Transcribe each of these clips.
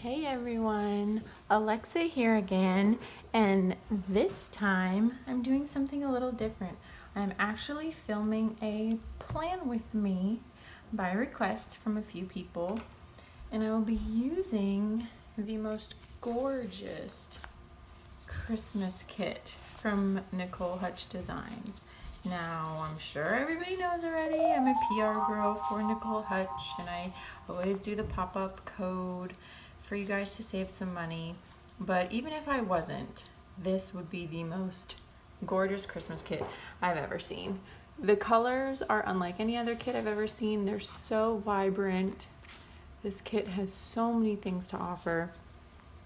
Hey everyone, Alexa here again, and this time I'm doing something a little different. I'm actually filming a plan with me by request from a few people, and I will be using the most gorgeous Christmas kit from Nicole Hutch Designs. Now, I'm sure everybody knows already, I'm a PR girl for Nicole Hutch, and I always do the pop-up code for you guys to save some money. But even if I wasn't, this would be the most gorgeous Christmas kit I've ever seen. The colors are unlike any other kit I've ever seen. They're so vibrant. This kit has so many things to offer.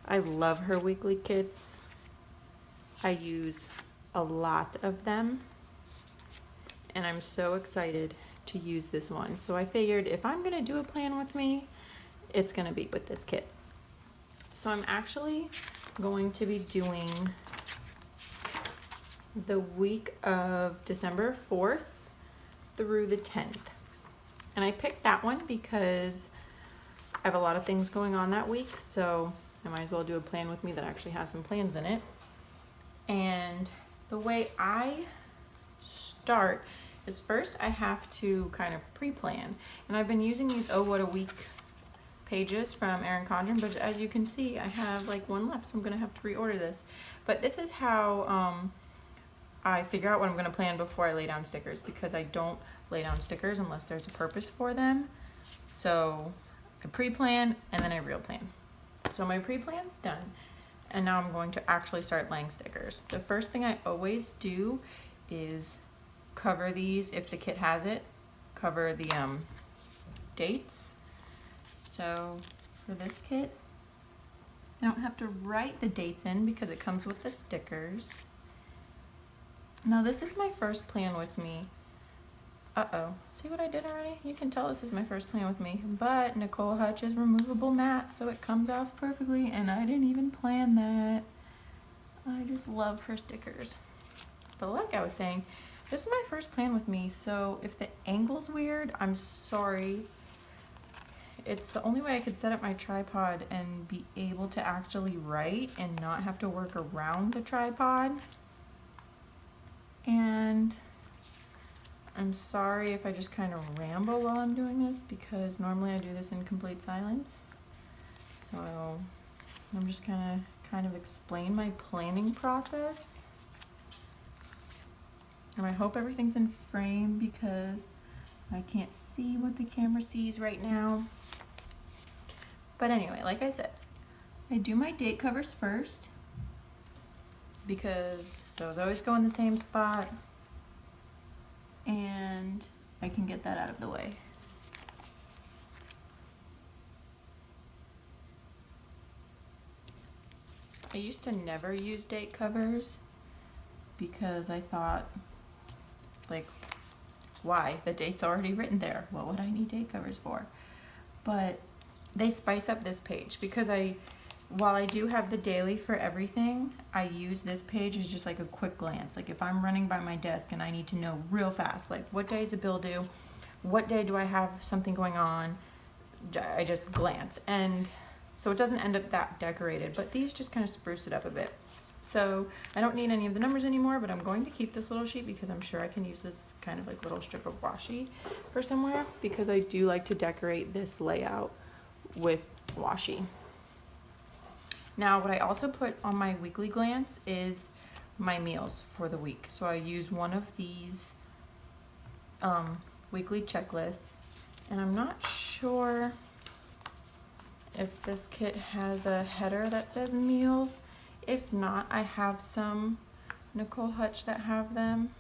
I love her weekly kits. I use a lot of them, and I'm so excited to use this one. So I figured if I'm gonna do a plan with me, it's gonna be with this kit. So I'm actually going to be doing the week of December 4th through the 10th. And I picked that one because I have a lot of things going on that week, so I might as well do a plan with me that actually has some plans in it. And the way I start is first I have to kind of pre-plan. And I've been using these Oh What a Week pages from Erin Condren, but as you can see, I have like one left, so I'm gonna have to reorder this. But this is how I figure out what I'm gonna plan before I lay down stickers, because I don't lay down stickers unless there's a purpose for them. So I pre-plan and then I real plan. So my pre-plan's done. And now I'm going to actually start laying stickers. The first thing I always do is cover these, if the kit has it, cover the dates. So for this kit, I don't have to write the dates in because it comes with the stickers. Now this is my first plan with me. Uh-oh, see what I did already? You can tell this is my first plan with me, but Nicole Hutch is removable matte, so it comes off perfectly, and I didn't even plan that. I just love her stickers. But like I was saying, this is my first plan with me, so if the angle's weird, I'm sorry. It's the only way I could set up my tripod and be able to actually write and not have to work around the tripod. And I'm sorry if I just kind of ramble while I'm doing this, because normally I do this in complete silence. So I'm just gonna kind of explain my planning process. And I hope everything's in frame because I can't see what the camera sees right now. But anyway, like I said, I do my date covers first because those always go in the same spot, and I can get that out of the way. I used to never use date covers because I thought, like, why? The date's already written there. What would I need date covers for? But they spice up this page because while I do have the daily for everything, I use this page as just like a quick glance. Like if I'm running by my desk and I need to know real fast, like what day is a bill due? What day do I have something going on? I just glance. And so it doesn't end up that decorated, but these just kind of spruce it up a bit. So I don't need any of the numbers anymore, but I'm going to keep this little sheet because I'm sure I can use this kind of like little strip of washi for somewhere, because I do like to decorate this layout with washi. Now what I also put on my weekly glance is my meals for the week. So I use one of these weekly checklists, and I'm not sure if this kit has a header that says meals. If not, I have some Nicole Hutch that have them.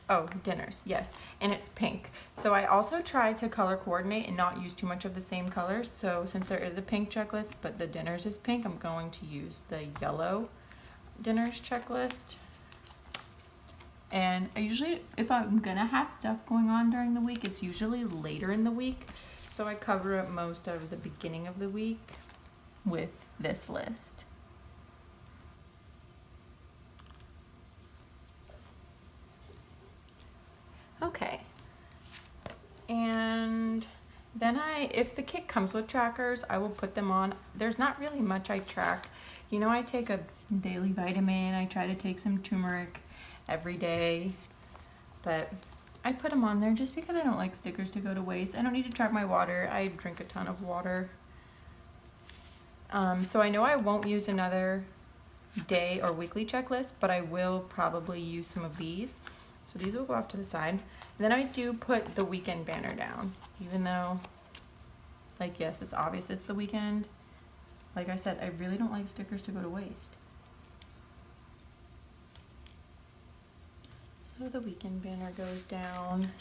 Oh, dinners, yes, and it's pink. So I also try to color coordinate and not use too much of the same colors. So since there is a pink checklist, but the dinners is pink, I'm going to use the yellow dinners checklist. And I usually, if I'm gonna have stuff going on during the week, it's usually later in the week. So I cover up most of the beginning of the week with this list. Okay, and then if the kit comes with trackers, I will put them on. There's not really much I track. You know, I take a daily vitamin. I try to take some turmeric every day, but I put them on there just because I don't like stickers to go to waste. I don't need to track my water. I drink a ton of water. So I know I won't use another day or weekly checklist, but I will probably use some of these. So these will go off to the side. And then I do put the weekend banner down, even though, like, yes, it's obvious it's the weekend. Like I said, I really don't like stickers to go to waste. So the weekend banner goes down.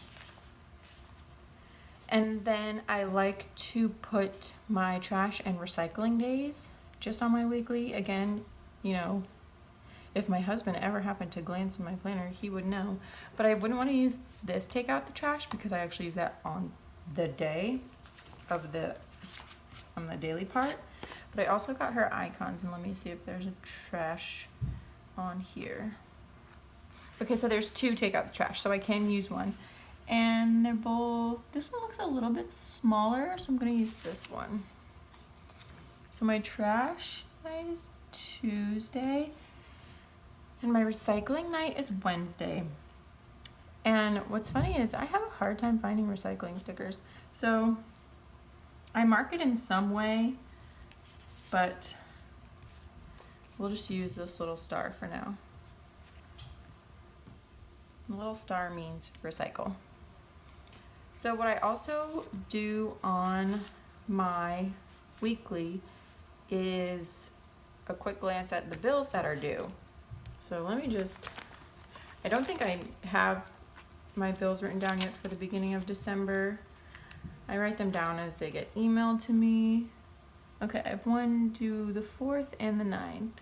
And then I like to put my trash and recycling days just on my weekly. Again, you know, if my husband ever happened to glance in my planner, he would know. But I wouldn't want to use this take out the trash because I actually use that on the day of on the daily part. But I also got her icons, and let me see if there's a trash on here. Okay, so there's 2 take out the trash, so I can use one. And they're both, this one looks a little bit smaller, so I'm gonna use this one. So my trash night is Tuesday, and my recycling night is Wednesday. And what's funny is I have a hard time finding recycling stickers. So I mark it in some way, but we'll just use this little star for now. The little star means recycle. So what I also do on my weekly is a quick glance at the bills that are due. So let me I don't think I have my bills written down yet for the beginning of December. I write them down as they get emailed to me. Okay, I have one due the 4th and the 9th.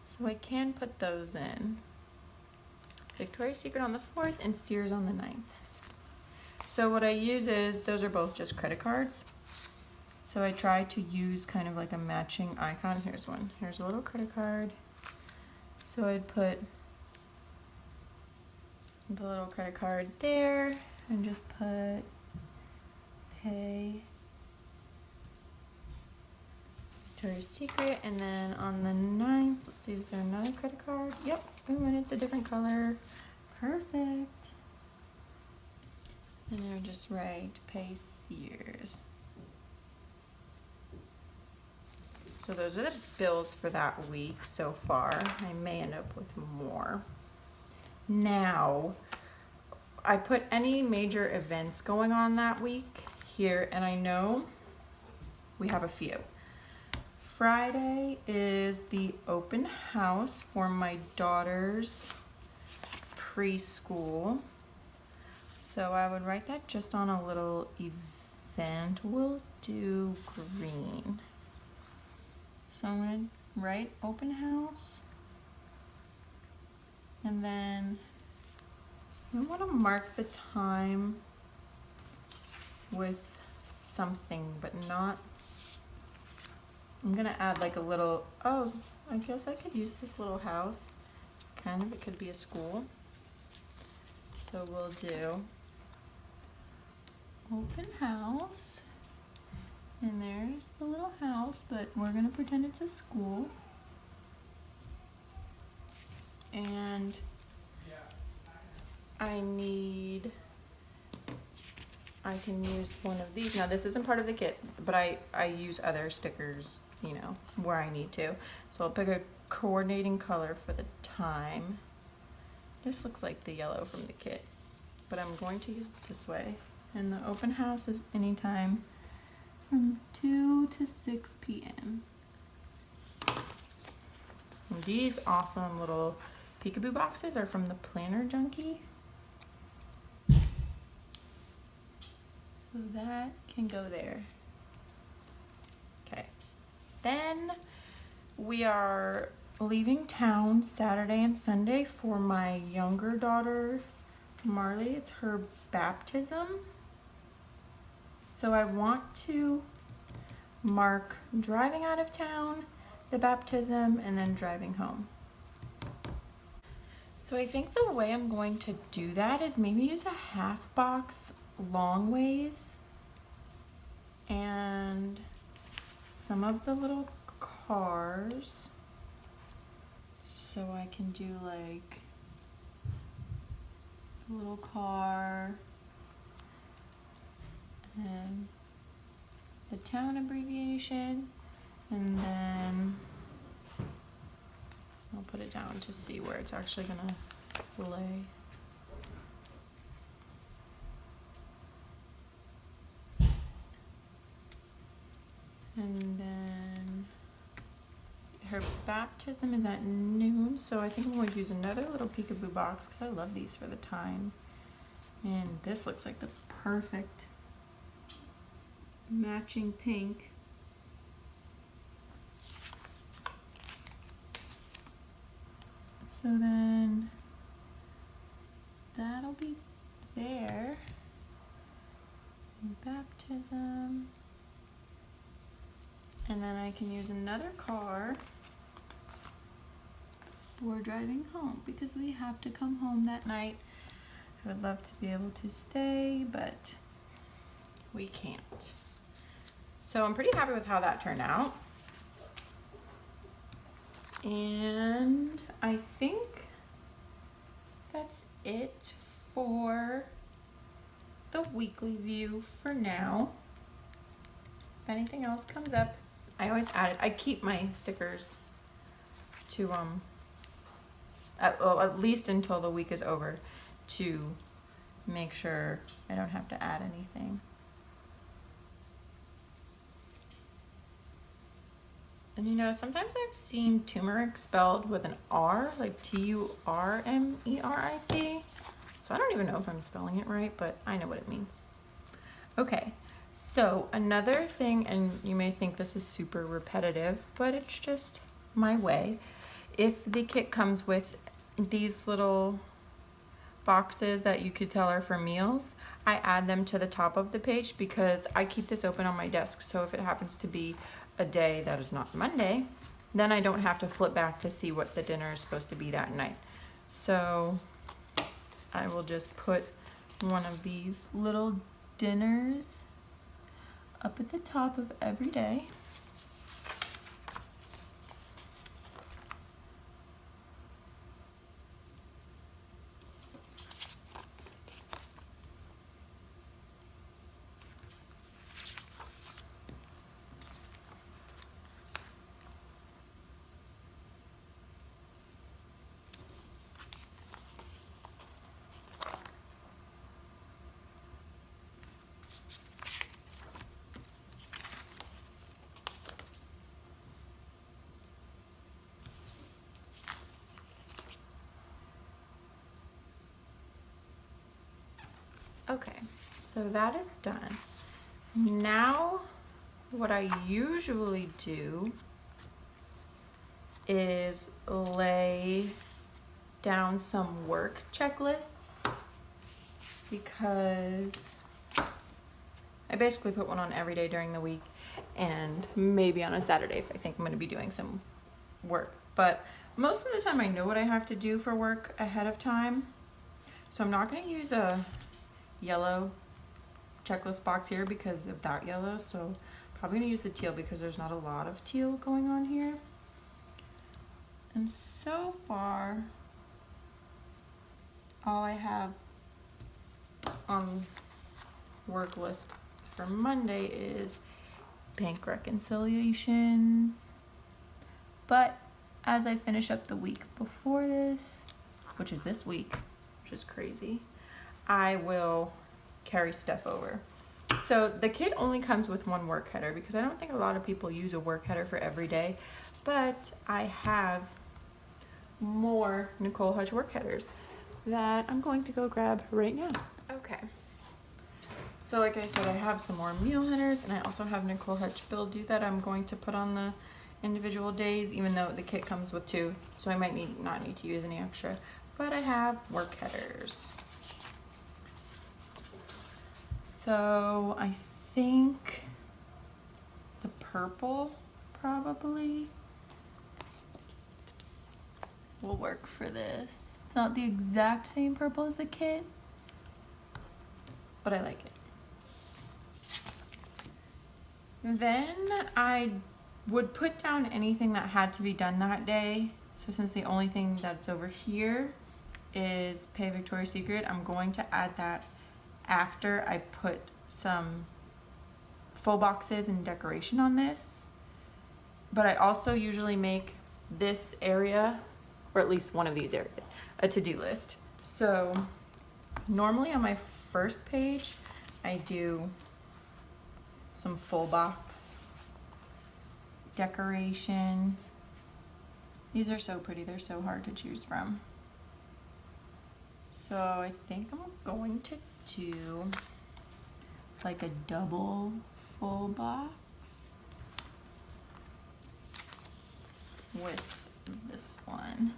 So I can put those in. Victoria's Secret on the 4th and Sears on the 9th. So what I use is, those are both just credit cards. So I try to use kind of like a matching icon. Here's one. Here's a little credit card. So I'd put the little credit card there and just put pay Victoria's Secret. And then on the 9th, let's see, is there another credit card? Yep. Ooh, and it's a different color. Perfect. And I would just write pay Sears. So those are the bills for that week so far. I may end up with more. Now, I put any major events going on that week here, and I know we have a few. Friday is the open house for my daughter's preschool. So I would write that just on a little event. We'll do green. So I'm going to write open house. And then I want to mark the time with something, but not, I'm going to add like a little, oh, I guess I could use this little house. Kind of, it could be a school. So we'll do open house, and there's the little house, but we're gonna pretend it's a school. And I can use one of these. Now this isn't part of the kit, but I use other stickers, you know, where I need to. So I'll pick a coordinating color for the time. This looks like the yellow from the kit, but I'm going to use it this way. And the open house is anytime from 2 to 6 p.m. And these awesome little peekaboo boxes are from the Planner Junkie. So that can go there. Okay. Then we are leaving town Saturday and Sunday for my younger daughter, Marley. It's her baptism. So I want to mark driving out of town, the baptism, and then driving home. So I think the way I'm going to do that is maybe use a half box long ways and some of the little cars. So I can do like a little car and the town abbreviation, and then I'll put it down to see where it's actually gonna lay. And then her baptism is at noon, so I think I'm going to use another little peekaboo box because I love these for the times. And this looks like the perfect matching pink. So then that'll be there. Baptism. And then I can use another car for driving home because we have to come home that night. I would love to be able to stay, but we can't. So I'm pretty happy with how that turned out. And I think that's it for the weekly view for now. If anything else comes up, I always add it. I keep my stickers to at least until the week is over to make sure I don't have to add anything. And you know, sometimes I've seen turmeric spelled with an R, like Turmeric. So I don't even know if I'm spelling it right, but I know what it means. Okay. So another thing, and you may think this is super repetitive, but it's just my way. If the kit comes with these little boxes that you could tell are for meals, I add them to the top of the page because I keep this open on my desk. So if it happens to be a day that is not Monday, then I don't have to flip back to see what the dinner is supposed to be that night. So I will just put one of these little dinners up at the top of every day. Okay, so that is done. Now, what I usually do is lay down some work checklists because I basically put one on every day during the week and maybe on a Saturday if I think I'm going to be doing some work. But most of the time I know what I have to do for work ahead of time. So I'm not going to use a yellow checklist box here because of that yellow, so probably gonna use the teal because there's not a lot of teal going on here. And so far all I have on work list for Monday is bank reconciliations, but as I finish up the week before this, which is this week, which is crazy, I will carry stuff over. So the kit only comes with one work header because I don't think a lot of people use a work header for every day, but I have more Nicole Hutch work headers that I'm going to go grab right now. Okay. So like I said, I have some more meal headers and I also have Nicole Hutch Bill Due that I'm going to put on the individual days, even though the kit comes with two, so I might not need to use any extra, but I have work headers. So I think the purple probably will work for this. It's not the exact same purple as the kit, but I like it. Then I would put down anything that had to be done that day. So since the only thing that's over here is Pay Victoria's Secret, I'm going to add that after I put some full boxes and decoration on this. But I also usually make this area, or at least one of these areas, a to-do list. So normally on my first page, I do some full box decoration. These are so pretty, they're so hard to choose from. So I think I'm going to do like a double full box with this one,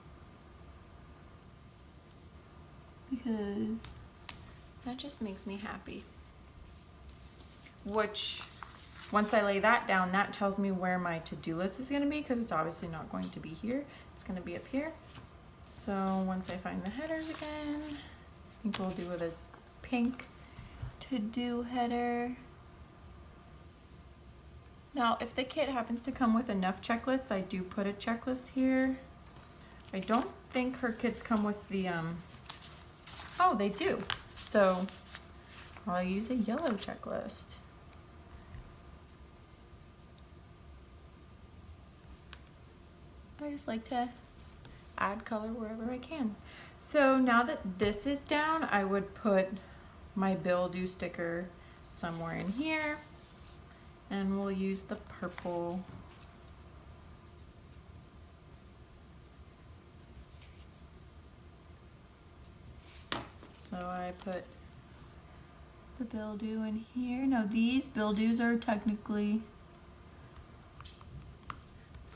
because that just makes me happy. Which, once I lay that down, that tells me where my to-do list is going to be, because it's obviously not going to be here. It's going to be up here. So once I find the headers again, I think we'll do with a pink to-do header. Now, if the kit happens to come with enough checklists, I do put a checklist here. I don't think her kits come with the, oh, they do. So I'll use a yellow checklist. I just like to add color wherever I can. So now that this is down, I would put my bill due sticker somewhere in here, and we'll use the purple. So I put the bill due in here. Now these bill dues are technically,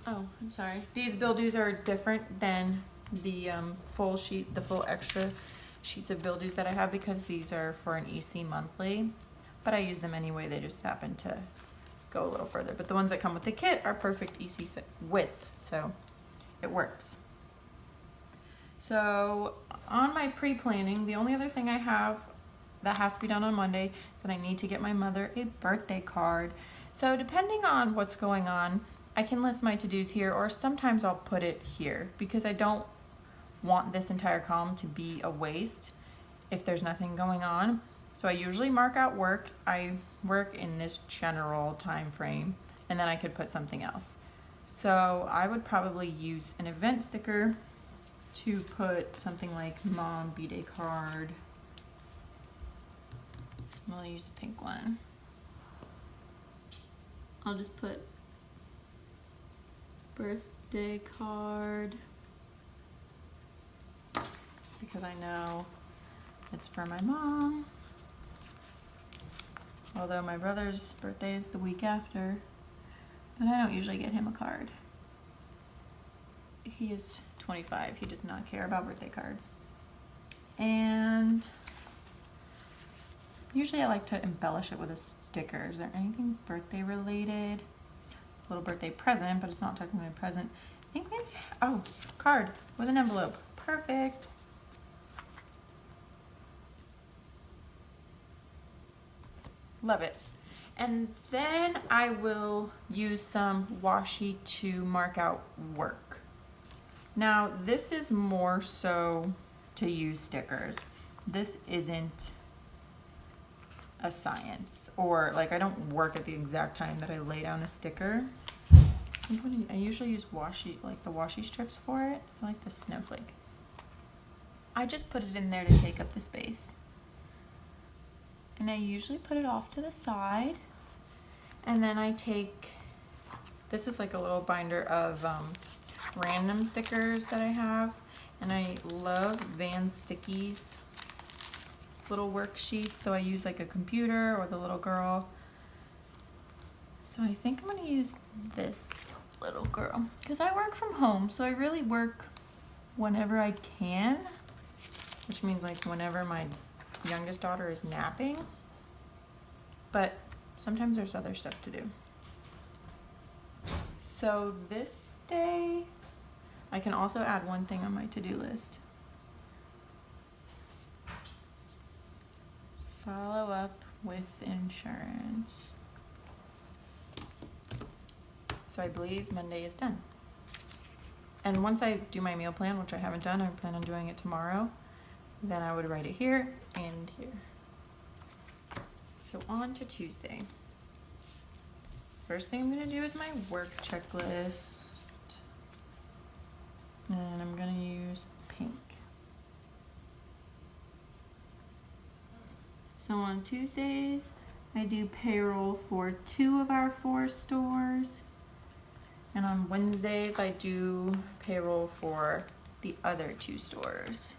oh, I'm sorry. These bill dues are different than the full sheet, the full extra sheets of bill dues that I have, because these are for an EC monthly, but I use them anyway. They just happen to go a little further. But the ones that come with the kit are perfect EC width, so it works. So on my pre-planning, the only other thing I have that has to be done on Monday is that I need to get my mother a birthday card. So depending on what's going on, I can list my to-dos here, or sometimes I'll put it here, because I don't want this entire column to be a waste if there's nothing going on. So I usually mark out work. I work in this general time frame, and then I could put something else. So I would probably use an event sticker to put something like mom B-Day card. I'll use a pink one. I'll just put birthday card, because I know it's for my mom. Although my brother's birthday is the week after, but I don't usually get him a card. He is 25, he does not care about birthday cards. And usually I like to embellish it with a sticker. Is there anything birthday related? A little birthday present, but it's not technically a present. I think maybe, oh, card with an envelope. Perfect. Love it. And then I will use some washi to mark out work. Now this is more so to use stickers. This isn't a science, or like I don't work at the exact time that I lay down a sticker. I usually use washi, like the washi strips for it. I like the snowflake. I just put it in there to take up the space. And I usually put it off to the side. And then I take, this is like a little binder of random stickers that I have. And I love Van Sticky's little worksheets. So I use like a computer or the little girl. So I think I'm gonna use this little girl, because I work from home. So I really work whenever I can, which means like whenever my youngest daughter is napping, but sometimes there's other stuff to do. So this day, I can also add one thing on my to-do list. Follow up with insurance. So I believe Monday is done. And once I do my meal plan, which I haven't done, I plan on doing it tomorrow, then I would write it here and here. So on to Tuesday. First thing I'm gonna do is my work checklist. And I'm gonna use pink. So on Tuesdays, I do payroll for 2 of our 4 stores. And on Wednesdays, I do payroll for the other 2 stores.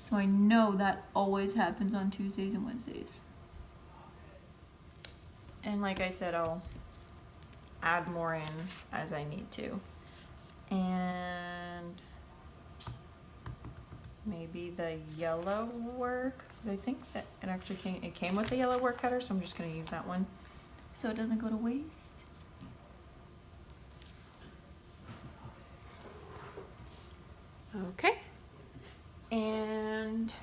So I know that always happens on Tuesdays and Wednesdays. And like I said, I'll add more in as I need to. And maybe the yellow work. But I think that it actually came with the yellow work cutter, so I'm just gonna use that one so it doesn't go to waste. Okay. And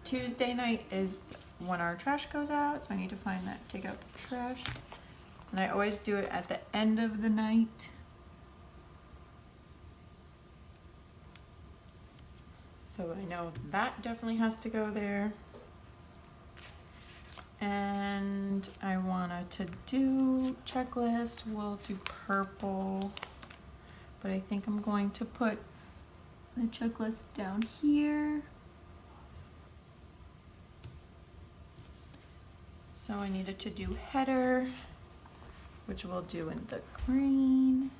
Tuesday night is when our trash goes out, so I need to find that, take out the trash. And I always do it at the end of the night. So I know that definitely has to go there. And I want a to-do checklist. We'll do purple, but I think I'm going to put the checklist down here. So I need a to-do header, which we'll do in the green.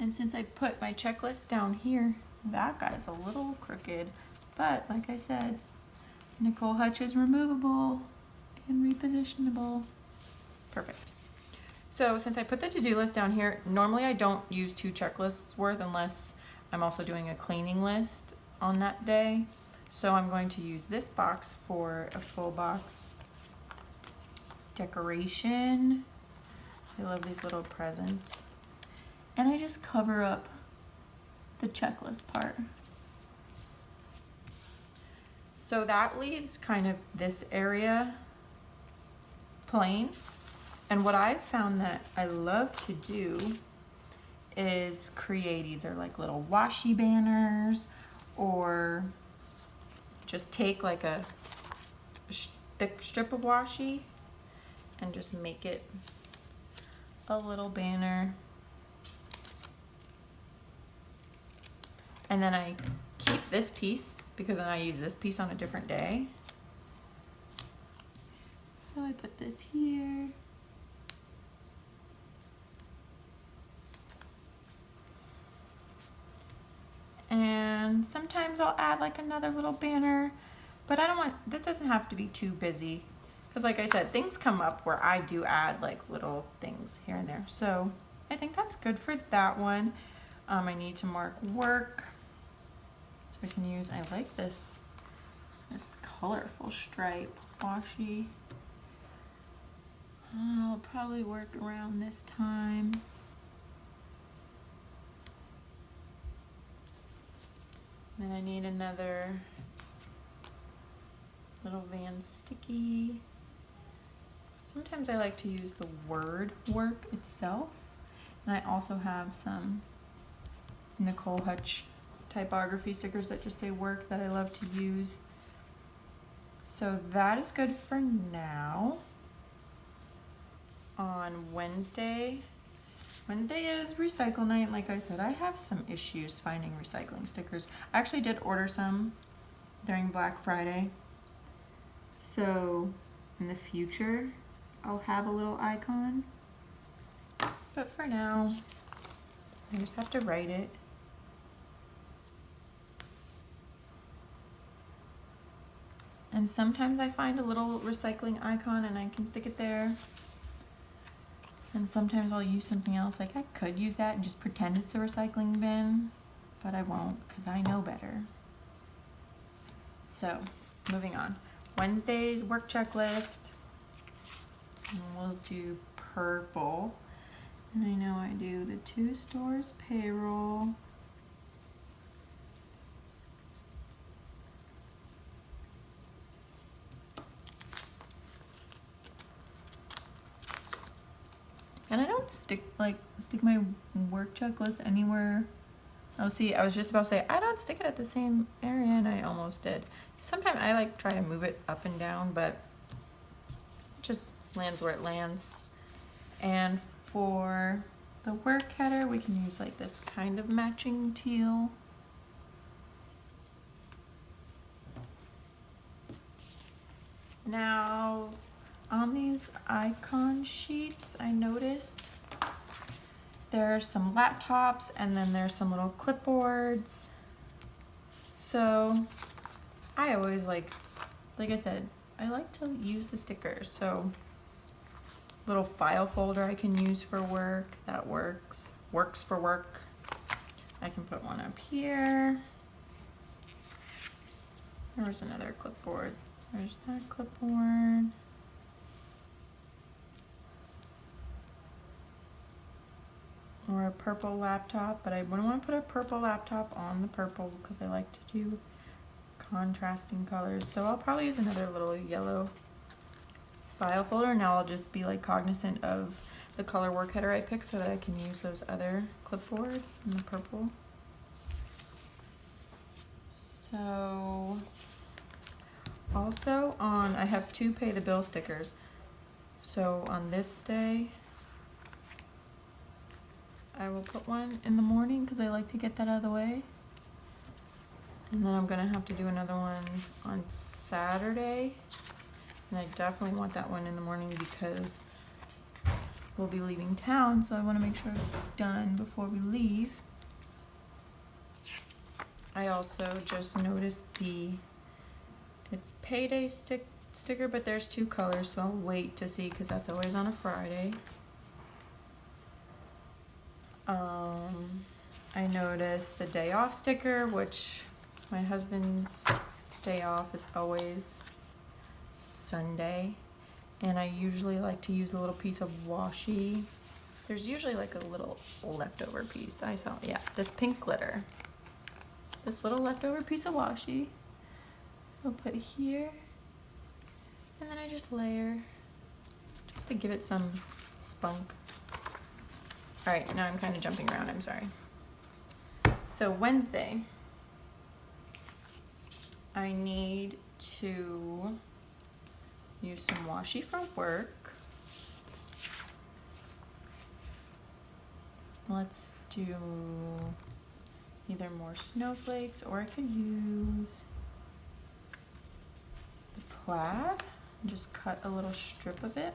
And since I put my checklist down here, that guy's a little crooked, but like I said, Nicole Hutch is removable and repositionable. Perfect. So since I put the to-do list down here, normally I don't use 2 checklists worth unless I'm also doing a cleaning list on that day. So I'm going to use this box for a full box decoration. I love these little presents. And I just cover up the checklist part. So that leaves kind of this area plain. And what I've found that I love to do is create either like little washi banners or just take like a thick strip of washi and just make it a little banner. And then I keep this piece because then I use this piece on a different day. So I put this here. And sometimes I'll add like another little banner, but I don't want, this doesn't have to be too busy. Because like I said, things come up where I do add like little things here and there. So I think that's good for that one. I need to mark work. So I can use, I like this colorful stripe washi. I'll probably work around this time. Then I need another little Van sticky. Sometimes I like to use the word work itself. And I also have some Nicole Hutch typography stickers that just say work that I love to use. So that is good for now. On Wednesday is recycle night. Like I said, I have some issues finding recycling stickers. I actually did order some during Black Friday. So in the future, I'll have a little icon. But for now, I just have to write it. And sometimes I find a little recycling icon and I can stick it there. And sometimes I'll use something else, like I could use that and just pretend it's a recycling bin, but I won't because I know better. So, moving on. Wednesday's work checklist. And we'll do purple. And I know I do the 2 stores payroll. And I don't stick my work checklist anywhere. Oh, see, I was just about to say, I don't stick it at the same area, and I almost did. Sometimes I like try to move it up and down, but it just lands where it lands. And for the work header, we can use like this kind of matching teal. Now, on these icon sheets, I noticed there's some laptops and then there's some little clipboards. So I always like I said, I like to use the stickers. So little file folder I can use for work, that works for work. I can put one up here. There's another clipboard. There's that clipboard. Or a purple laptop, but I wouldn't want to put a purple laptop on the purple because I like to do contrasting colors. So I'll probably use another little yellow file folder. Now I'll just be like cognizant of the color work header I picked so that I can use those other clipboards in the purple. So also I have 2 pay the bill stickers. So on this day, I will put one in the morning because I like to get that out of the way. And then I'm gonna have to do another one on Saturday. And I definitely want that one in the morning because we'll be leaving town, so I want to make sure it's done before we leave. I also just noticed it's payday sticker, but there's 2 colors, so I'll wait to see because that's always on a Friday. I noticed the day off sticker, which my husband's day off is always Sunday, and I usually like to use a little piece of washi. There's usually like a little leftover piece. I saw, yeah, this pink glitter. This little leftover piece of washi I'll put here, and then I just layer just to give it some spunk. All right, now I'm kind of jumping around, I'm sorry. So Wednesday, I need to use some washi for work. Let's do either more snowflakes, or I could use the plaid and just cut a little strip of it.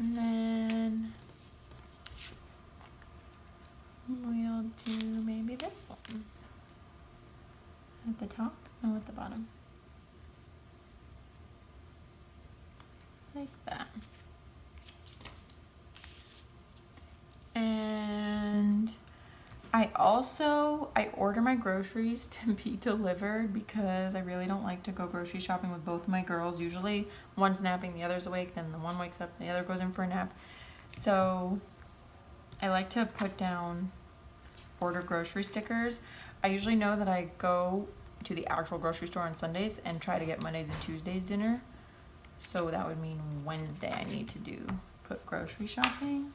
And then we'll do maybe this one at the top, no, at the bottom, like that. And I order my groceries to be delivered because I really don't like to go grocery shopping with both of my girls. Usually one's napping, the other's awake, then the one wakes up, the other goes in for a nap. So I like to put down order grocery stickers. I usually know that I go to the actual grocery store on Sundays and try to get Mondays and Tuesdays dinner. So that would mean Wednesday I need to put grocery shopping.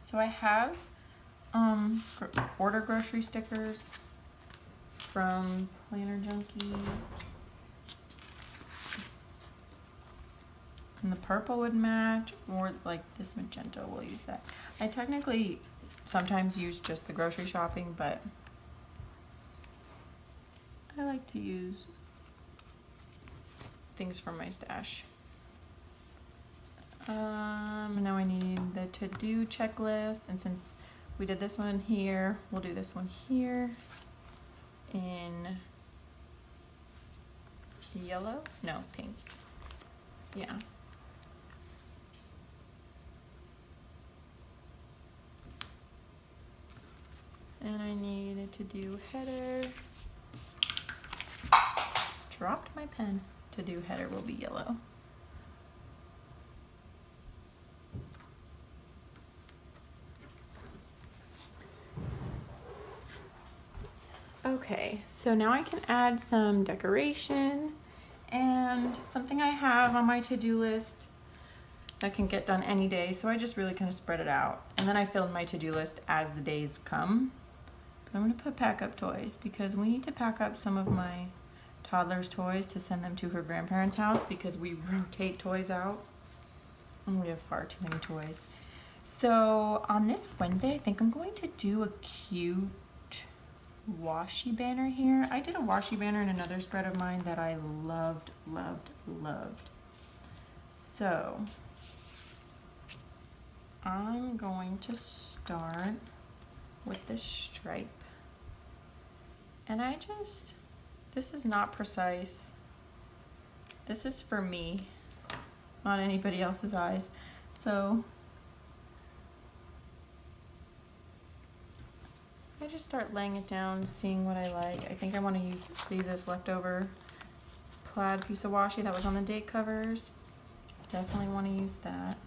So I have order grocery stickers from Planner Junkie. And the purple would match, or like this magenta, we'll use that. I technically sometimes use just the grocery shopping, but I like to use things from my stash. Now I need the to-do checklist, and since we did this one here, we'll do this one here in yellow, no, pink, yeah. And I needed to do header. Dropped my pen. To do header will be yellow. Okay, so now I can add some decoration and something I have on my to-do list that can get done any day. So I just really kind of spread it out. And then I filled my to-do list as the days come. But I'm gonna put pack up toys because we need to pack up some of my toddler's toys to send them to her grandparents' house because we rotate toys out and we have far too many toys. So on this Wednesday, I think I'm going to do a cute washi banner here. I did a washi banner in another spread of mine that I loved. So I'm going to start with this stripe. And this is not precise. This is for me, not anybody else's eyes. So I just start laying it down, seeing what I like. I think I want to see this leftover plaid piece of washi that was on the date covers. Definitely want to use that.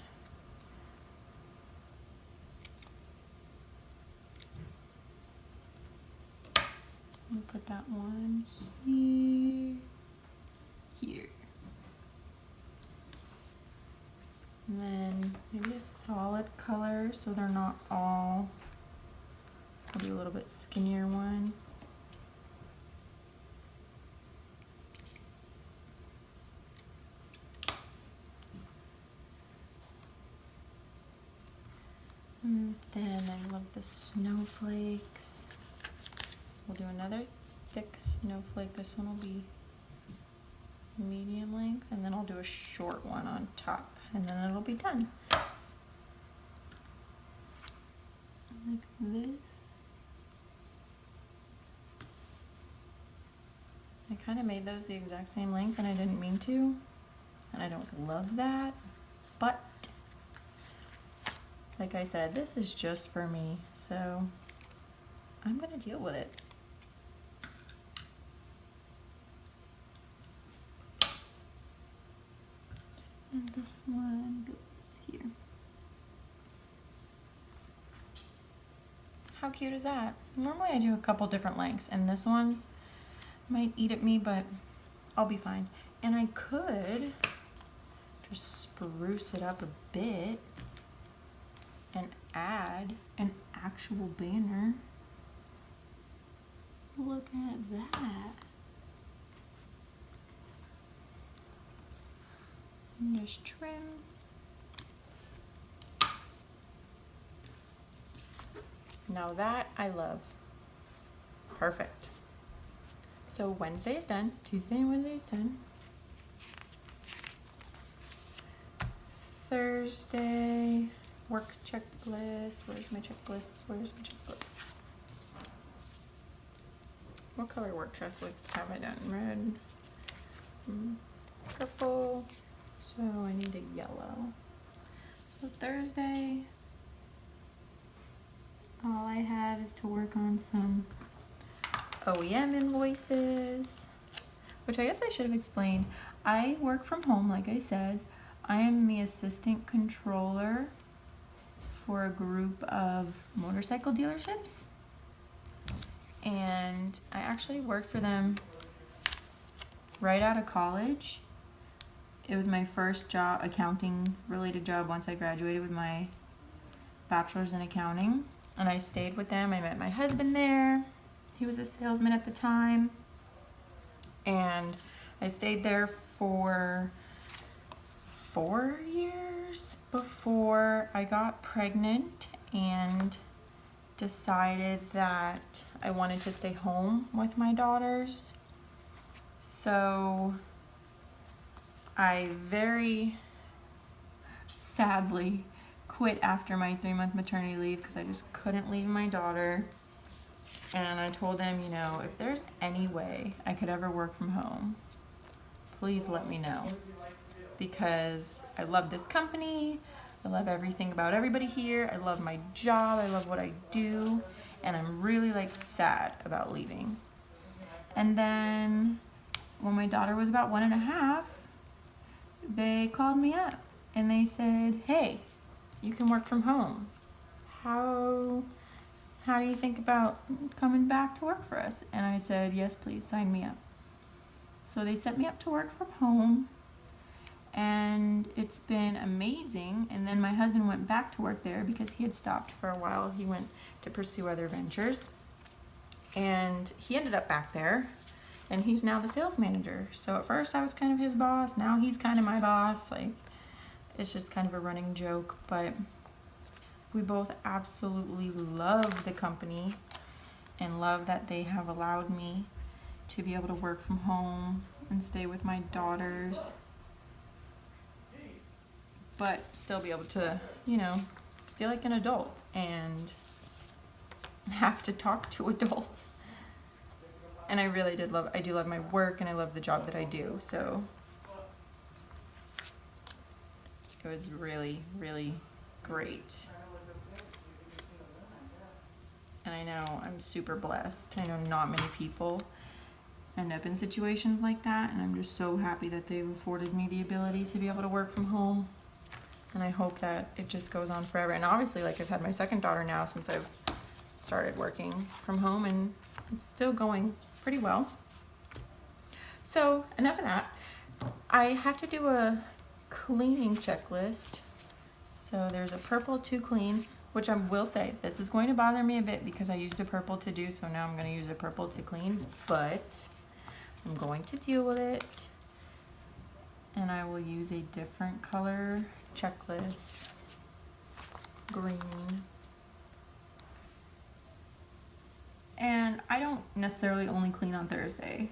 I'm gonna put that one here. And then maybe a solid color so they're not all. I'll do a little bit skinnier one. And then I love the snowflakes. We'll do another thick snowflake. This one will be medium length, and then I'll do a short one on top, and then it'll be done. Like this. I kind of made those the exact same length and I didn't mean to, and I don't love that, but like I said, this is just for me, so I'm gonna deal with it. And this one goes here. How cute is that? Normally I do a couple different lengths, and this one might eat at me, but I'll be fine. And I could just spruce it up a bit and add an actual banner. Look at that. And just trim. Now that I love. Perfect. So Wednesday is done. Tuesday and Wednesday is done. Thursday, work checklist. Where's my checklist? Where's my checklist? What color work checklists have I done? Red, purple. So I need a yellow. So Thursday, all I have is to work on some OEM invoices, which I guess I should have explained. I work from home, like I said. I am the assistant controller for a group of motorcycle dealerships. And I actually worked for them right out of college. It was my first job, accounting related job, once I graduated with my bachelor's in accounting. And I stayed with them. I met my husband there. He was a salesman at the time. And I stayed there for 4 years before I got pregnant and decided that I wanted to stay home with my daughters. So I very sadly quit after my 3-month maternity leave because I just couldn't leave my daughter. And I told them, you know, if there's any way I could ever work from home, please let me know. Because I love this company, I love everything about everybody here, I love my job, I love what I do, and I'm really like sad about leaving. And then when my daughter was about 1.5, they called me up and they said, hey, you can work from home. How how do you think about coming back to work for us? And I said, yes, please, sign me up. So they set me up to work from home, and it's been amazing. And then my husband went back to work there because he had stopped for a while. He went to pursue other ventures, and he ended up back there, and he's now the sales manager. So at first I was kind of his boss, now he's kind of my boss. Like, it's just kind of a running joke, but we both absolutely love the company and love that they have allowed me to be able to work from home and stay with my daughters, but still be able to, you know, feel like an adult and have to talk to adults. And I really do love my work, and I love the job that I do. So it was really, really great. And I know I'm super blessed. I know not many people end up in situations like that, and I'm just so happy that they've afforded me the ability to be able to work from home. And I hope that it just goes on forever. And obviously, like, I've had my second daughter now since I've started working from home, and it's still going pretty well. So enough of that. I have to do a cleaning checklist. So there's a purple to clean, which I will say, this is going to bother me a bit because I used a purple to do, so now I'm going to use a purple to clean, but I'm going to deal with it. And I will use a different color checklist, green. And I don't necessarily only clean on Thursday.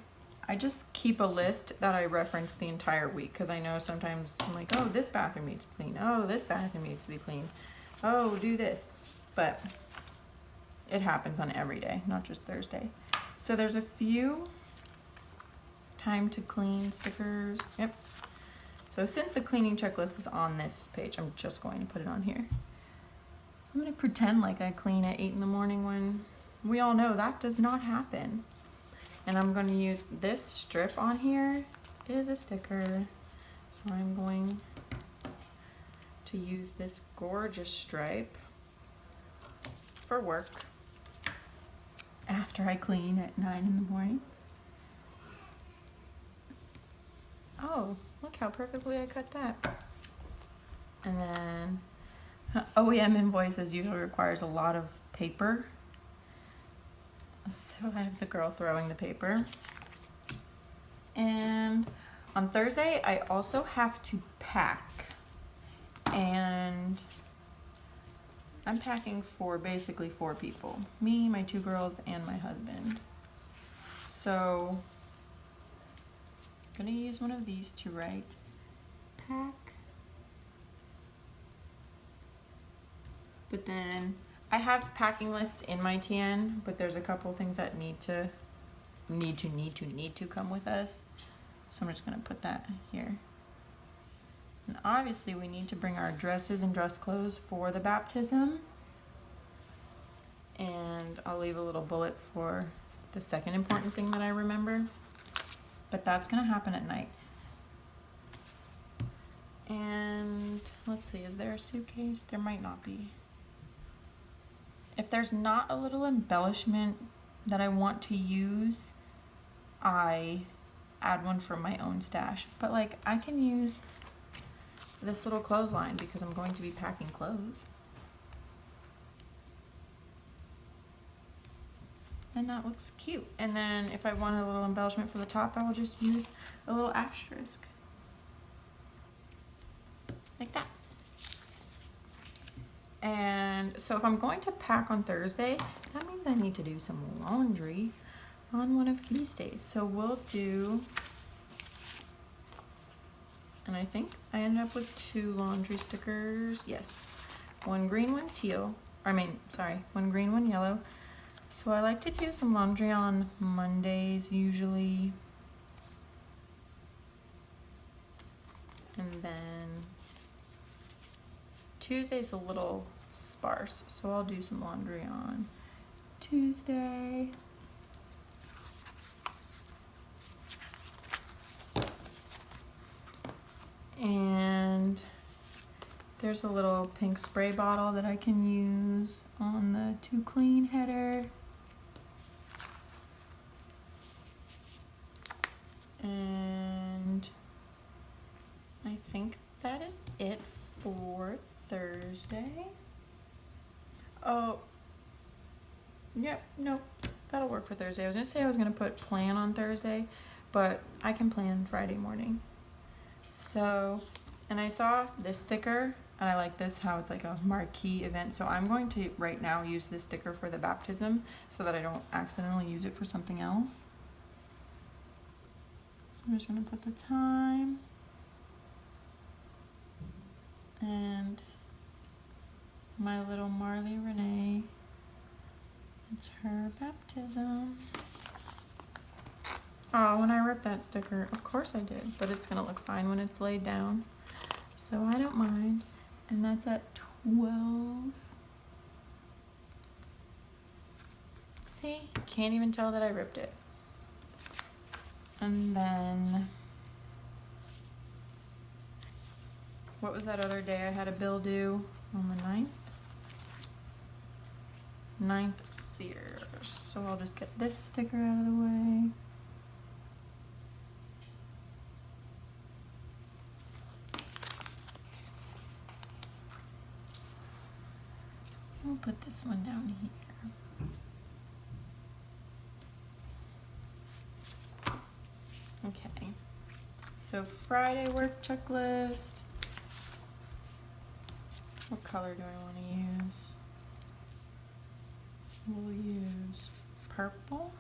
I just keep a list that I reference the entire week, because I know sometimes I'm like, oh, this bathroom needs to be clean. Oh, this bathroom needs to be clean. Oh, do this. But it happens on every day, not just Thursday. So there's a few time to clean stickers. Yep. So since the cleaning checklist is on this page, I'm just going to put it on here. So I'm going to pretend like I clean at 8 in the morning when we all know that does not happen. And I'm going to use this strip on here is a sticker. So I'm going to use this gorgeous stripe for work after I clean at 9 in the morning. Oh, look how perfectly I cut that. And then OEM invoices usually requires a lot of paper. So I have the girl throwing the paper. And on Thursday, I also have to pack. And I'm packing for basically 4 people. Me, my 2 girls, and my husband. So I'm gonna use one of these to write pack. But then I have packing lists in my TN, but there's a couple things that need to come with us. So I'm just gonna put that here. And obviously we need to bring our dresses and dress clothes for the baptism. And I'll leave a little bullet for the second important thing that I remember. But that's gonna happen at night. And let's see, is there a suitcase? There might not be. If there's not a little embellishment that I want to use, I add one from my own stash. But like, I can use this little clothesline because I'm going to be packing clothes. And that looks cute. And then if I want a little embellishment for the top, I will just use a little asterisk. Like that. And so if I'm going to pack on Thursday, that means I need to do some laundry on one of these days. So we'll do, and I think I ended up with 2 laundry stickers. Yes, 1 green, 1 teal. One green, 1 yellow. So I like to do some laundry on Mondays usually. And then Tuesday's a little sparse, so I'll do some laundry on Tuesday. And There's a little pink spray bottle that I can use on the To Clean header. And I think that is it for Thursday. Oh, yep, nope, that'll work for Thursday. I was gonna say I was gonna put plan on Thursday, but I can plan Friday morning. So, and I saw this sticker, and I like this, how it's like a marquee event. So I'm going to right now use this sticker for the baptism so that I don't accidentally use it for something else. So I'm just gonna put the time and my little Marley Renee. It's her baptism. Oh, when I ripped that sticker, of course I did, but it's gonna look fine when it's laid down, so I don't mind. And that's at 12. See, can't even tell that I ripped it. And then, what was that other day I had a bill due? On the 9th? 9th Sears. So I'll just get this sticker out of the way. We'll put this one down here. Okay, so Friday work checklist. What color do I want to use? We'll use purple.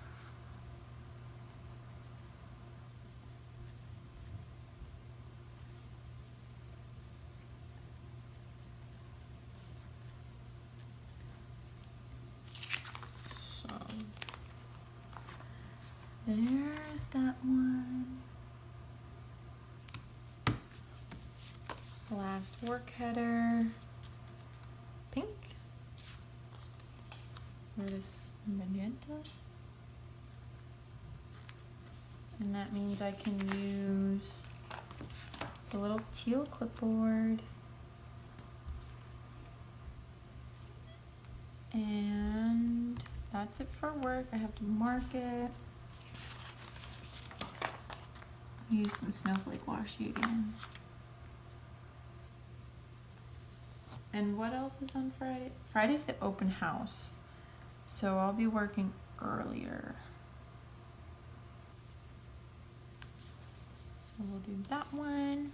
So there's that one. Last work header. Pink. Or this magenta. And that means I can use the little teal clipboard. And that's it for work. I have to mark it. Use some snowflake washi again. And what else is on Friday? Friday's the open house, so I'll be working earlier. So we'll do that one.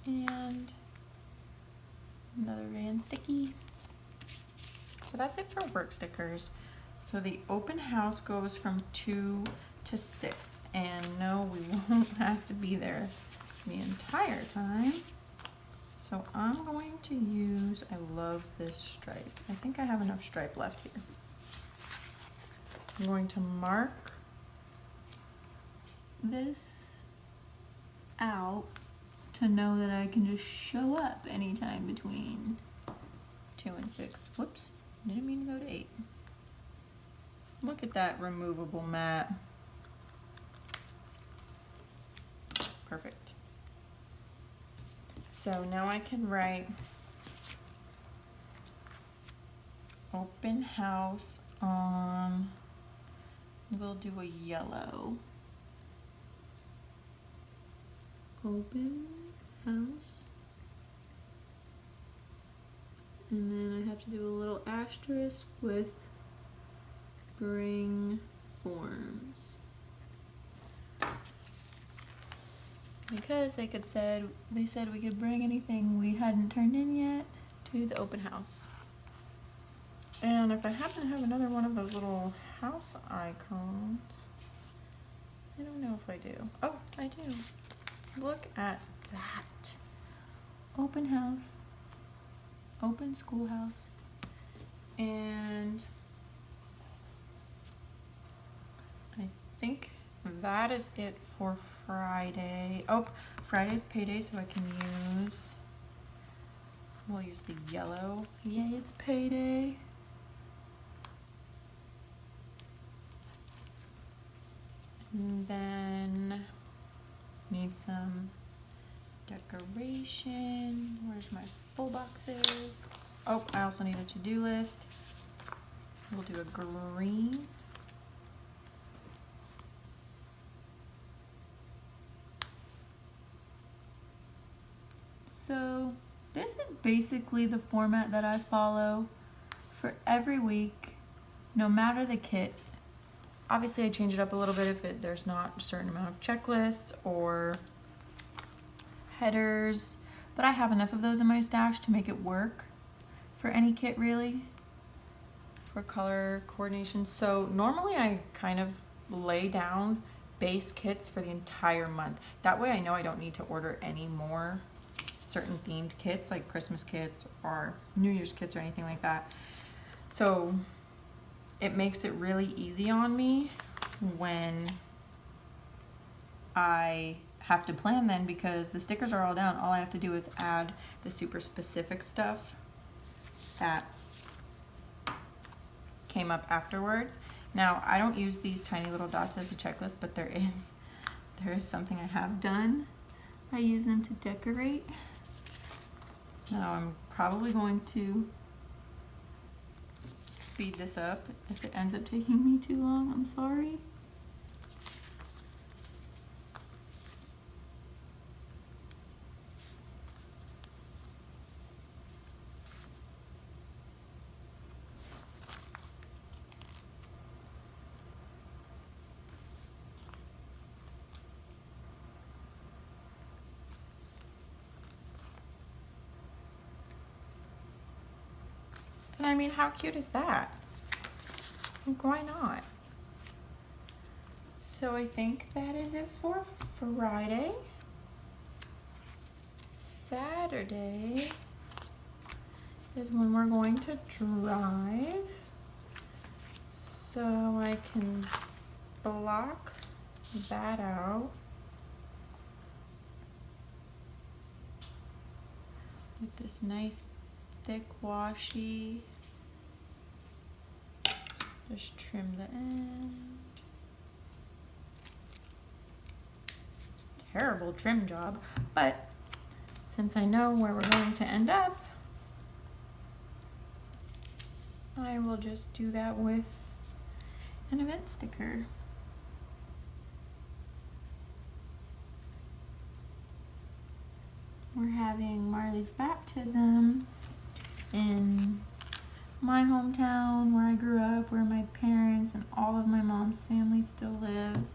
And another Van sticky. So that's it for work stickers. So the open house goes from 2 to 6. And no, we won't have to be there the entire time. So I'm going to use, I love this stripe. I think I have enough stripe left here. I'm going to mark this out to know that I can just show up anytime between 2 and 6. Whoops, didn't mean to go to 8. Look at that removable mat. Perfect. So now I can write open house on, we'll do a yellow. Open house. And then I have to do a little asterisk with bring forms. Because they said we could bring anything we hadn't turned in yet to the open house. And if I happen to have another one of those little house icons, I don't know if I do. Oh, I do. Look at that. Open house, open schoolhouse, and I think that is it for Friday. Oh, Friday's payday, so I can use, we'll use the yellow. Yay, it's payday. And then need some decoration. Where's my full boxes? Oh, I also need a to-do list. We'll do a green. So this is basically the format that I follow for every week, no matter the kit. Obviously I change it up a little bit if there's not a certain amount of checklists or headers, but I have enough of those in my stash to make it work for any kit really, for color coordination. So normally I kind of lay down base kits for the entire month. That way I know I don't need to order any more certain themed kits like Christmas kits or New Year's kits or anything like that. So it makes it really easy on me when I have to plan then, because the stickers are all down. All I have to do is add the super specific stuff that came up afterwards. Now I don't use these tiny little dots as a checklist, but there is something I have done. I use them to decorate. Now I'm probably going to speed this up. If it ends up taking me too long, I'm sorry. And I mean, how cute is that? Like, why not? So I think that is it for Friday. Saturday is when we're going to drive. So I can block that out with this nice thick washi. Just trim the end. Terrible trim job, but since I know where we're going to end up, I will just do that with an event sticker. We're having Marley's baptism in my hometown where I grew up, where my parents and all of my mom's family still lives.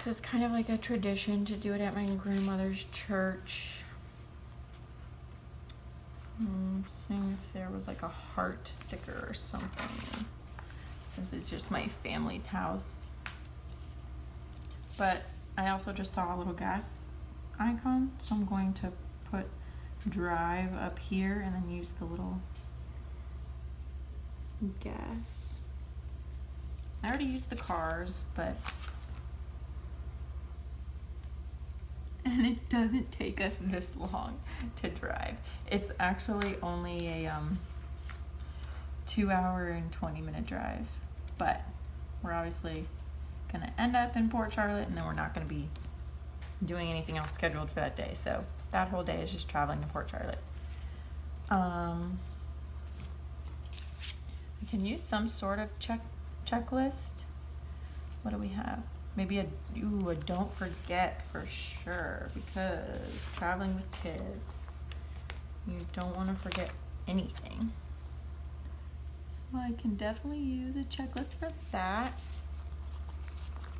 It's kind of like a tradition to do it at my grandmother's church. Seeing if there was like a heart sticker or something, since it's just my family's house. But I also just saw a little gas icon, so I'm going to put drive up here and then use the little gas. I already used the cars, but and it doesn't take us this long to drive. It's actually only a 2 hour and 20-minute drive, but we're obviously gonna end up in Port Charlotte, and then we're not gonna be doing anything else scheduled for that day. So that whole day is just traveling to Port Charlotte. We can use some sort of checklist. What do we have? Maybe a don't forget for sure, because traveling with kids, you don't want to forget anything. So I can definitely use a checklist for that.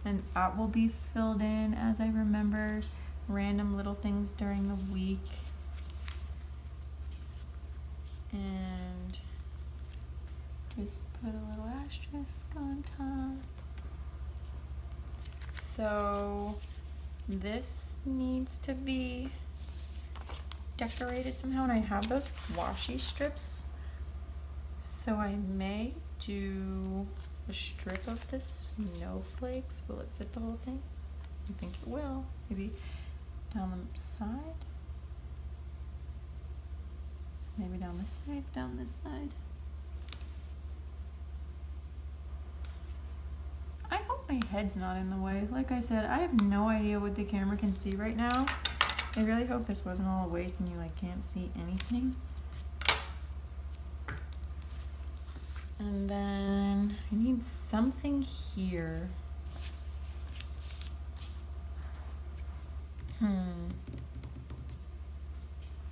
And that will be filled in as I remember random little things during the week. And just put a little asterisk on top. So this needs to be decorated somehow, and I have those washi strips. So I may do a strip of the snowflakes. Will it fit the whole thing? I think it will. Maybe down the side. Maybe down this side, down this side. I hope my head's not in the way. Like I said, I have no idea what the camera can see right now. I really hope this wasn't all a waste and you like can't see anything. And then I need something here.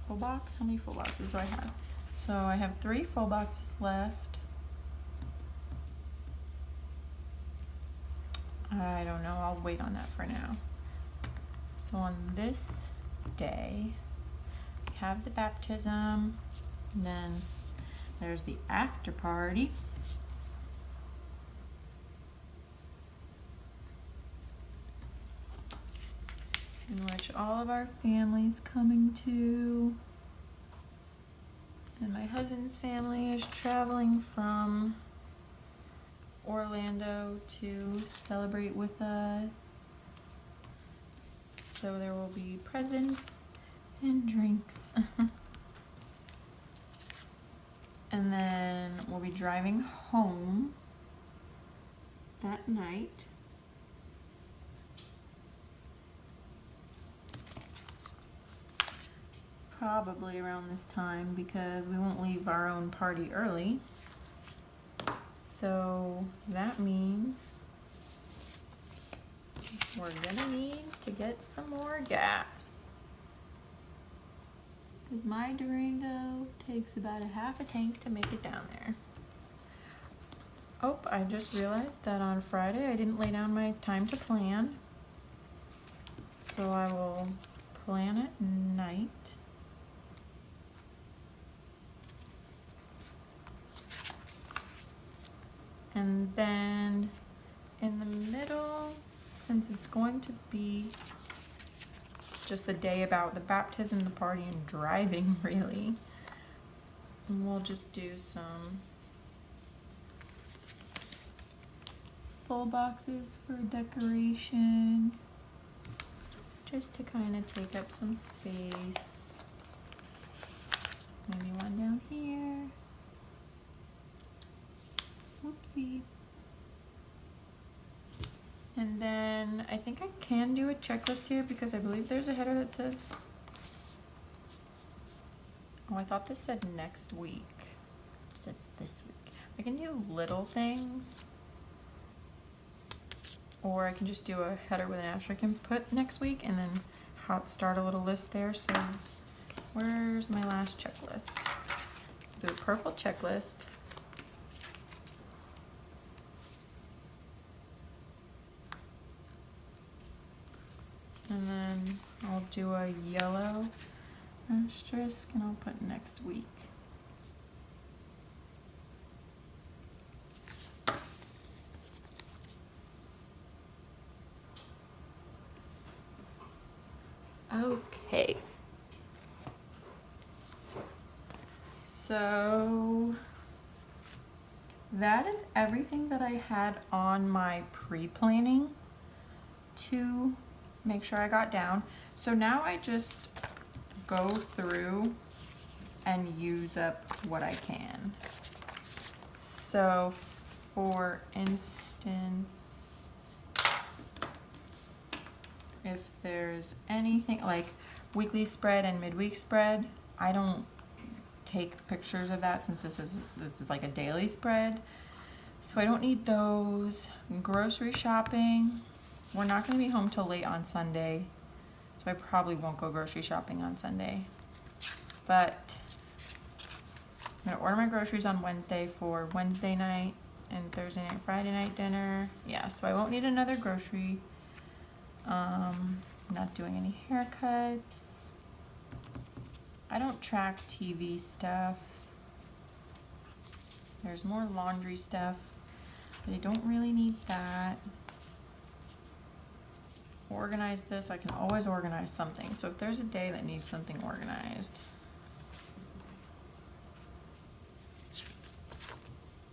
Full box? How many full boxes do I have? So I have 3 full boxes left. I don't know, I'll wait on that for now. So on this day, we have the baptism, and then there's the after party. In which all of our family's coming to. And my husband's family is traveling from Orlando to celebrate with us. So there will be presents and drinks. And then we'll be driving home that night. Probably around this time because we won't leave our own party early. So that means we're gonna need to get some more gas. Because my Durango takes about a half a tank to make it down there. Oh, I just realized that on Friday I didn't lay down my time to plan. So I will plan at night. And then in the middle, since it's going to be just the day about the baptism, the party, and driving, really, we'll just do some full boxes for decoration, just to kind of take up some space. Maybe one down here. Whoopsie. And then I think I can do a checklist here because I believe there's a header that says, oh, I thought this said next week. It says this week. I can do little things, or I can just do a header with an asterisk and put next week and then start a little list there. So where's my last checklist? Do a purple checklist. And then I'll do a yellow asterisk and I'll put next week. Okay. So that is everything that I had on my pre-planning to make sure I got down. So now I just go through and use up what I can. So for instance, if there's anything like weekly spread and midweek spread, I don't take pictures of that since this is like a daily spread. So I don't need those. Grocery shopping, we're not going to be home till late on Sunday, so I probably won't go grocery shopping on Sunday. But I'm going to order my groceries on Wednesday for Wednesday night and Thursday night, Friday night dinner. Yeah, so I won't need another grocery. I'm not doing any haircuts. I don't track TV stuff. There's more laundry stuff, but I don't really need that. Organize this. I can always organize something. So if there's a day that needs something organized,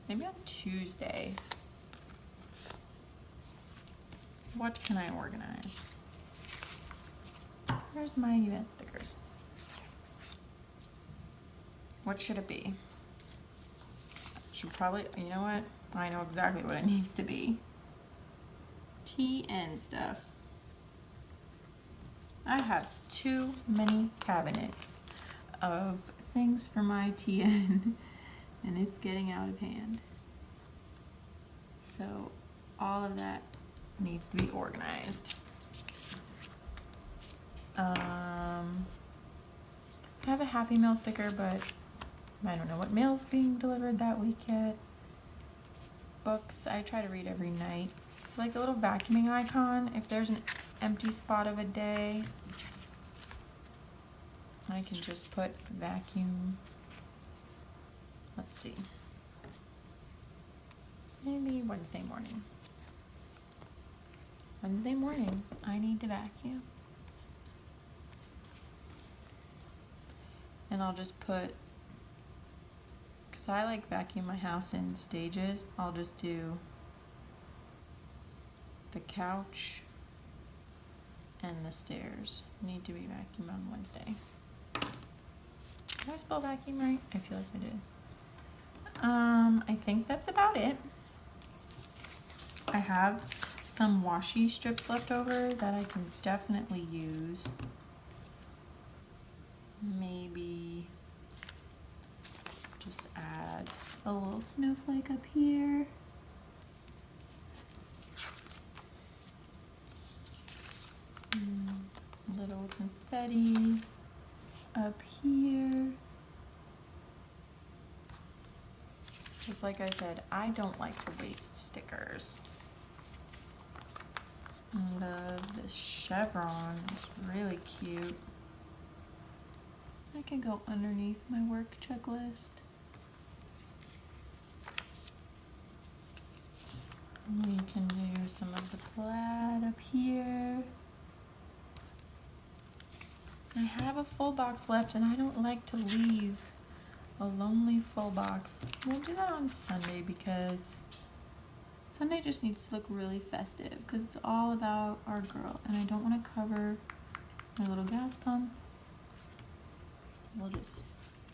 maybe on Tuesday, what can I organize? Where's my event stickers? What should it be? Should probably, you know what? I know exactly what it needs to be. Tea and stuff. I have too many cabinets of things for my TN and it's getting out of hand. So all of that needs to be organized. I have a Happy Mail sticker, but I don't know what mail's being delivered that week yet. Books, I try to read every night. So like the little vacuuming icon, if there's an empty spot of a day, I can just put vacuum. Let's see. Maybe Wednesday morning. Wednesday morning, I need to vacuum. And I'll just put, because I like vacuum my house in stages, I'll just do the couch and the stairs need to be vacuumed on Wednesday. Did I spell vacuum right? I feel like I did. I think that's about it. I have some washi strips left over that I can definitely use. Maybe just add a little snowflake up here. Little confetti up here. Just like I said, I don't like to waste stickers. I love this chevron, it's really cute. I can go underneath my work checklist. We can do some of the plaid up here. I have a full box left and I don't like to leave a lonely full box. We'll do that on Sunday because Sunday just needs to look really festive because it's all about our girl and I don't want to cover my little gas pump. So we'll just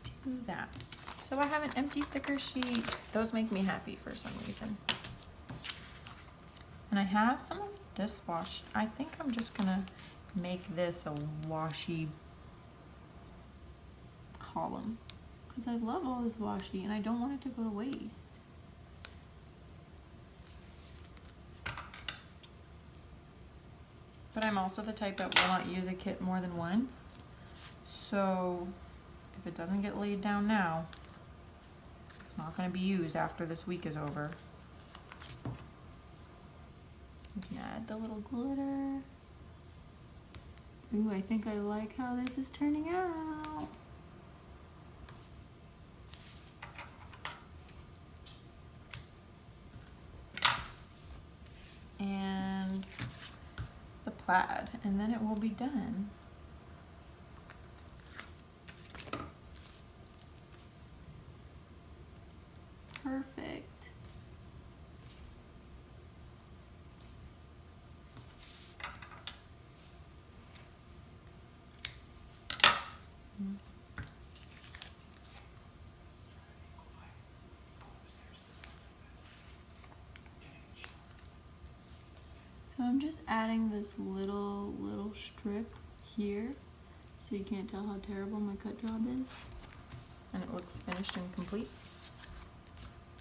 do that. So I have an empty sticker sheet. Those make me happy for some reason. And I have some of this wash. I think I'm just gonna make this a washi column because I love all this washi and I don't want it to go to waste. But I'm also the type that will not use a kit more than once. So if it doesn't get laid down now, it's not going to be used after this week is over. You can add the little glitter. Ooh, I think I like how this is turning out. And the plaid, and then it will be done. Perfect. So I'm just adding this little strip here so you can't tell how terrible my cut job is. And it looks finished and complete.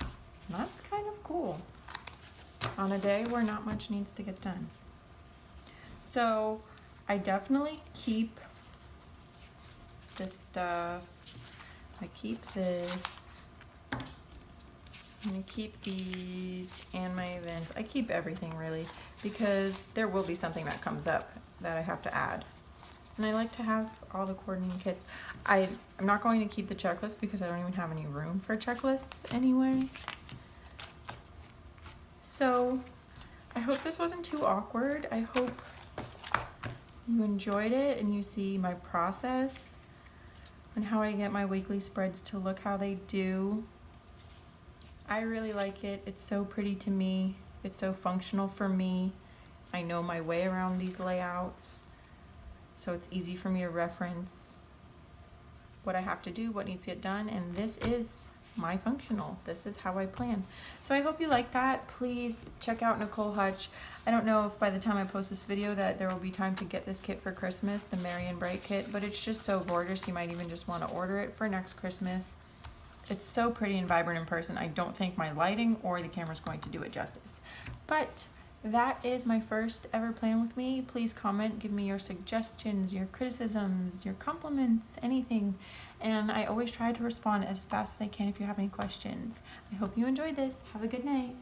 And that's kind of cool on a day where not much needs to get done. So I definitely keep this stuff. I keep this. I'm gonna keep these and my events. I keep everything really because there will be something that comes up that I have to add. And I like to have all the coordinating kits. I'm not going to keep the checklist because I don't even have any room for checklists anyway. So I hope this wasn't too awkward. I hope you enjoyed it and you see my process and how I get my weekly spreads to look how they do. I really like it. It's so pretty to me. It's so functional for me. I know my way around these layouts, so it's easy for me to reference what I have to do, what needs to get done, and this is my functional. This is how I plan. So I hope you like that. Please check out Nicole Hutch. I don't know if by the time I post this video that there will be time to get this kit for Christmas, the Merry and Bright kit, but it's just so gorgeous. You might even just want to order it for next Christmas. It's so pretty and vibrant in person. I don't think my lighting or the camera is going to do it justice. But that is my first ever plan with me. Please comment, give me your suggestions, your criticisms, your compliments, anything. And I always try to respond as fast as I can if you have any questions. I hope you enjoyed this. Have a good night.